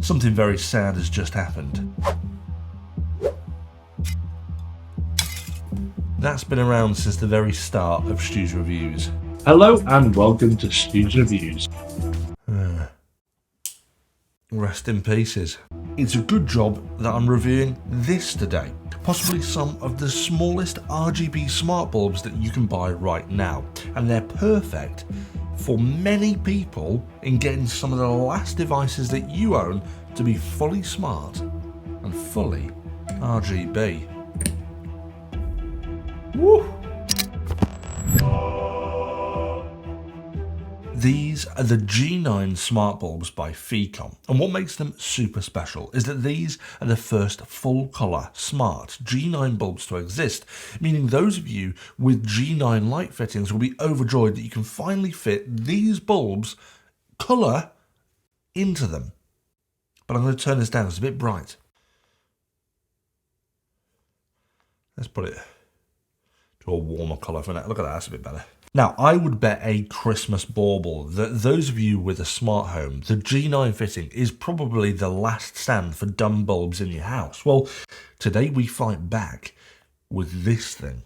Something very sad has just happened. That's been around since the very start of STU'S Reviews. Hello and welcome to STU'S Reviews. Rest in pieces. It's a good job that I'm reviewing this today. Possibly some of the smallest RGB smart bulbs that you can buy right now. And they're perfect for many people in getting some of the last devices that you own to be fully smart and fully RGB. Woo! These are the G9 smart bulbs by Feconn, and what makes them super special is that these are the first full colour smart G9 bulbs to exist, meaning those of you with G9 light fittings will be overjoyed that you can finally fit these bulbs colour into them. But I'm going to turn this down, it's a bit bright. Let's put it to a warmer colour for now. Look at that, that's a bit better. Now, I would bet a Christmas bauble that those of you with a smart home, the G9 fitting is probably the last stand for dumb bulbs in your house. Well, today we fight back with this thing.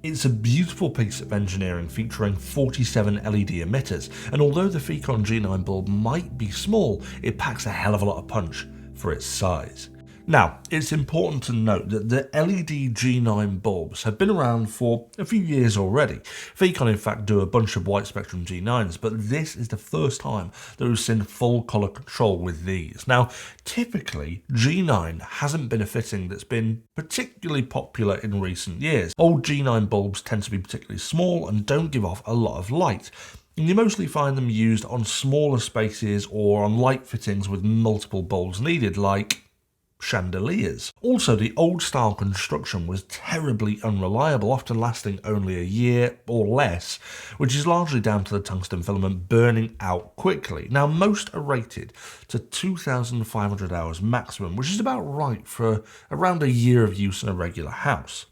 It's a beautiful piece of engineering featuring 47 LED emitters, and although the Feconn G9 bulb might be small, it packs a hell of a lot of punch for its size. Now, it's important to note that the LED G9 bulbs have been around for a few years already. Feconn in fact do a bunch of white spectrum G9s, but this is the first time that we've seen full colour control with these. Now, typically G9 hasn't been a fitting that's been particularly popular in recent years. Old G9 bulbs tend to be particularly small and don't give off a lot of light. And you mostly find them used on smaller spaces or on light fittings with multiple bulbs needed, like chandeliers. Also, the old style construction was terribly unreliable, often lasting only a year or less, which is largely down to the tungsten filament burning out quickly. Now, most are rated to 2,500 hours maximum, which is about right for around a year of use in a regular house.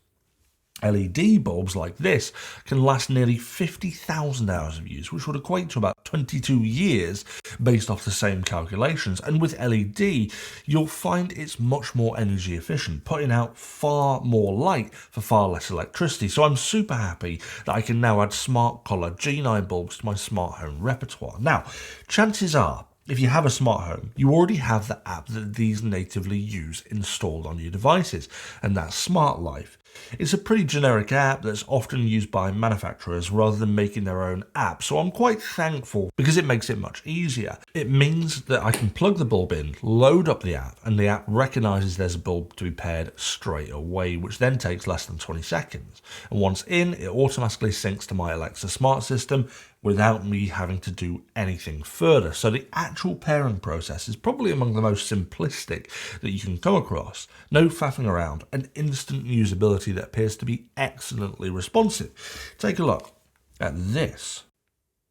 LED bulbs like this can last nearly 50,000 hours of use, which would equate to about 22 years based off the same calculations. And with LED, you'll find it's much more energy efficient, putting out far more light for far less electricity. So I'm super happy that I can now add smart colour G9 bulbs to my smart home repertoire. Now, chances are, if you have a smart home, you already have the app that these natively use installed on your devices, and that's Smart Life. It's a pretty generic app that's often used by manufacturers rather than making their own app, so I'm quite thankful because it makes it much easier. It means that I can plug the bulb in, load up the app, and the app recognises there's a bulb to be paired straight away, which then takes less than 20 seconds. And once in, it automatically syncs to my Alexa smart system without me having to do anything further. So the actual pairing process is probably among the most simplistic that you can come across. No faffing around, and instant usability that appears to be excellently responsive. Take a look at this.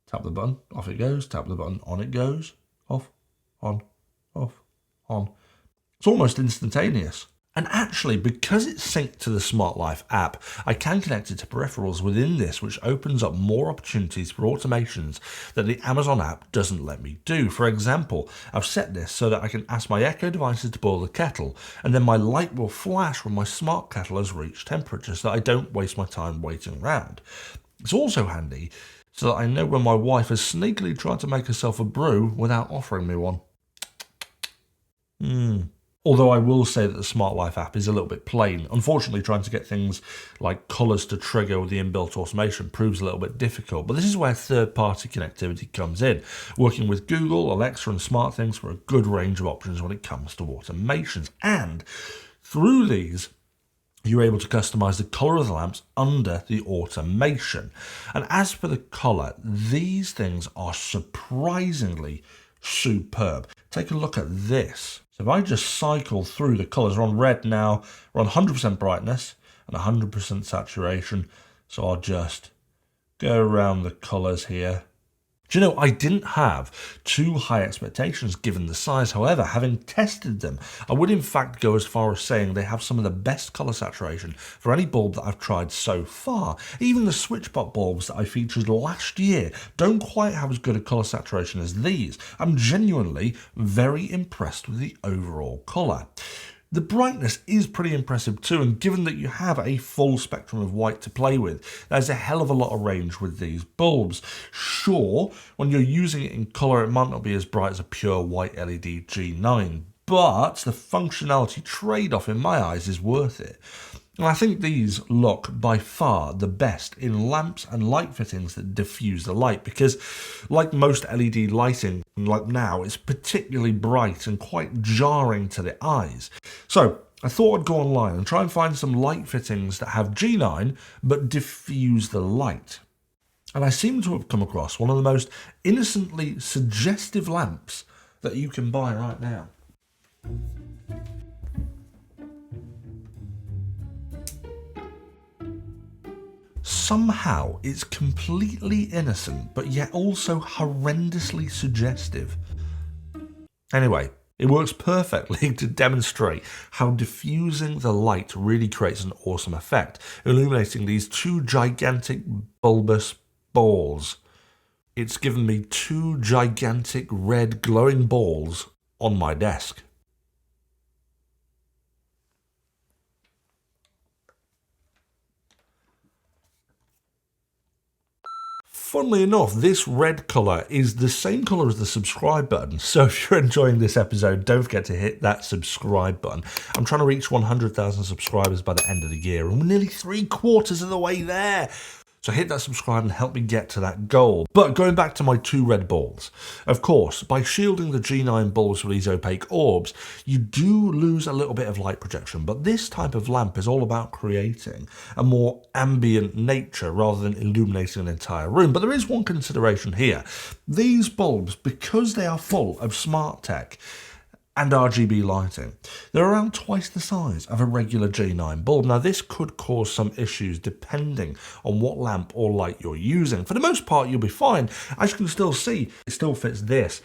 Tap the button, off it goes. Tap the button, on it goes. Off, on, off, on. It's almost instantaneous. And actually, because it's synced to the Smart Life app, I can connect it to peripherals within this, which opens up more opportunities for automations that the Amazon app doesn't let me do. For example, I've set this so that I can ask my Echo devices to boil the kettle, and then my light will flash when my smart kettle has reached temperature so that I don't waste my time waiting around. It's also handy so that I know when my wife has sneakily tried to make herself a brew without offering me one. Although I will say that the Smart Life app is a little bit plain. Unfortunately, trying to get things like colours to trigger with the inbuilt automation proves a little bit difficult. But this is where third-party connectivity comes in, working with Google, Alexa and SmartThings for a good range of options when it comes to automations. And through these, you're able to customize the color of the lamps under the automation. And as for the color, these things are surprisingly superb. Take a look at this. So if I just cycle through the colors, we're on red now, we're on 100% brightness and 100% saturation. So I'll just go around the colors here. Do you know, I didn't have too high expectations given the size. However, having tested them, I would in fact go as far as saying they have some of the best colour saturation for any bulb that I've tried so far. Even the switchpot bulbs that I featured last year don't quite have as good a colour saturation as these. I'm genuinely very impressed with the overall colour. The brightness is pretty impressive too, and given that you have a full spectrum of white to play with, there's a hell of a lot of range with these bulbs. Sure, when you're using it in colour, it might not be as bright as a pure white LED G9, but the functionality trade-off in my eyes is worth it. And I think these look by far the best in lamps and light fittings that diffuse the light, because like most LED lighting, like now, it's particularly bright and quite jarring to the eyes. So I thought I'd go online and try and find some light fittings that have G9 but diffuse the light. And I seem to have come across one of the most innocently suggestive lamps that you can buy right now. Somehow it's completely innocent, but yet also horrendously suggestive. Anyway, it works perfectly to demonstrate how diffusing the light really creates an awesome effect, illuminating these two gigantic bulbous balls. It's given me two gigantic red glowing balls on my desk. Funnily enough, this red colour is the same colour as the subscribe button, so if you're enjoying this episode, don't forget to hit that subscribe button. I'm trying to reach 100,000 subscribers by the end of the year, and we're nearly 3/4 of the way there. So hit that subscribe and help me get to that goal. But going back to my two red balls, of course, by shielding the G9 bulbs with these opaque orbs, you do lose a little bit of light projection, but this type of lamp is all about creating a more ambient nature rather than illuminating an entire room. But there is one consideration here. These bulbs, because they are full of smart tech and RGB lighting, they're around twice the size of a regular G9 bulb. Now this could cause some issues depending on what lamp or light you're using. For the most part you'll be fine. As you can still see, it still fits this,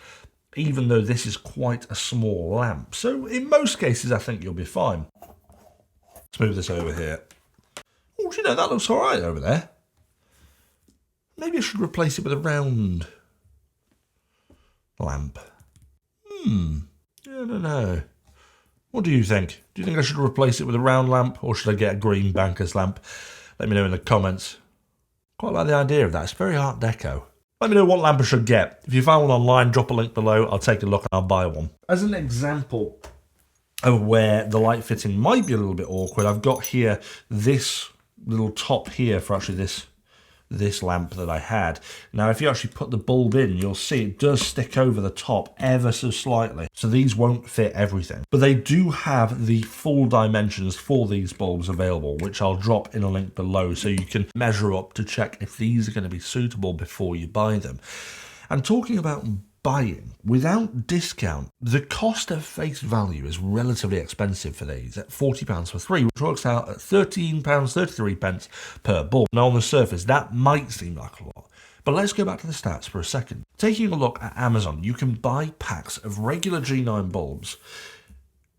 even though this is quite a small lamp. So in most cases I think you'll be fine. Let's move this over here. Oh, do you know, that looks alright over there. Maybe I should replace it with a round lamp. I don't know. What do you think? Do you think I should replace it with a round lamp, or should I get a green banker's lamp? Let me know in the comments. Quite like the idea of that. It's very Art Deco. Let me know what lamp I should get. If you found one online, drop a link below. I'll take a look and I'll buy one. As an example of where the light fitting might be a little bit awkward, I've got here this little top here for actually this lamp that I had. Now if you actually put the bulb in, you'll see it does stick over the top ever so slightly, so these won't fit everything, but they do have the full dimensions for these bulbs available, which I'll drop in a link below so you can measure up to check if these are going to be suitable before you buy them. And talking about buying without discount, the cost of face value is relatively expensive for these at £40 for three, which works out at £13.33 per bulb. Now on the surface that might seem like a lot, but let's go back to the stats for a second. Taking a look at Amazon, you can buy packs of regular G9 bulbs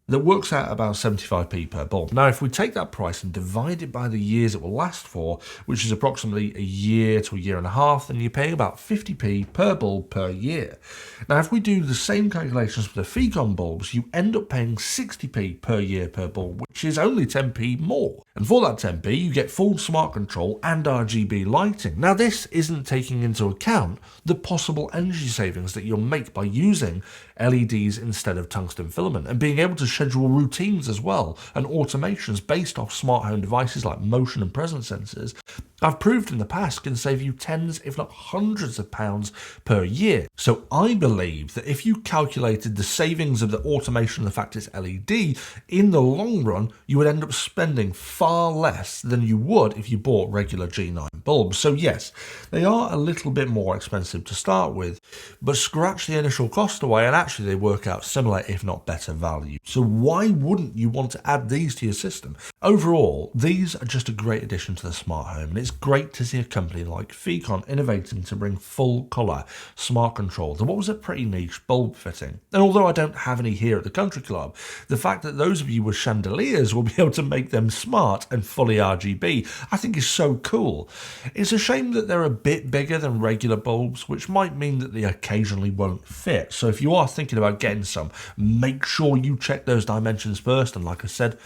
that works out about 75p per bulb. Now, if we take that price and divide it by the years it will last for, which is approximately a year to a year and a half, then you're paying about 50p per bulb per year. Now, if we do the same calculations for the Feconn bulbs, you end up paying 60p per year per bulb, which is only 10p more. And for that 10p, you get full smart control and RGB lighting. Now, this isn't taking into account the possible energy savings that you'll make by using LEDs instead of tungsten filament, and being able to schedule routines as well, and automations based off smart home devices like motion and presence sensors, I've proved in the past can save you tens if not hundreds of pounds per year. So I believe that if you calculated the savings of the automation and the fact it's LED, in the long run you would end up spending far less than you would if you bought regular G9 bulbs. So yes, they are a little bit more expensive to start with, but scratch the initial cost away and actually they work out similar if not better value. So why wouldn't you want to add these to your system? Overall, these are just a great addition to the smart home, and it's it's great to see a company like Feconn innovating to bring full colour smart control to what was a pretty niche bulb fitting. And although I don't have any here at the country club, the fact that those of you with chandeliers will be able to make them smart and fully RGB, I think is so cool. It's a shame that they're a bit bigger than regular bulbs, which might mean that they occasionally won't fit. So if you are thinking about getting some, make sure you check those dimensions first. And like I said,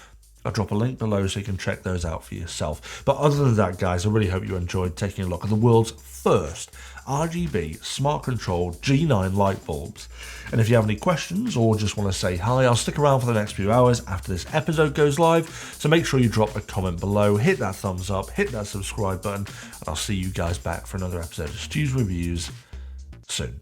I'll drop a link below so you can check those out for yourself. But other than that, guys, I really hope you enjoyed taking a look at the world's first RGB smart control G9 light bulbs. And if you have any questions or just want to say hi, I'll stick around for the next few hours after this episode goes live. So make sure you drop a comment below, hit that thumbs up, hit that subscribe button, and I'll see you guys back for another episode of STU'S Reviews soon.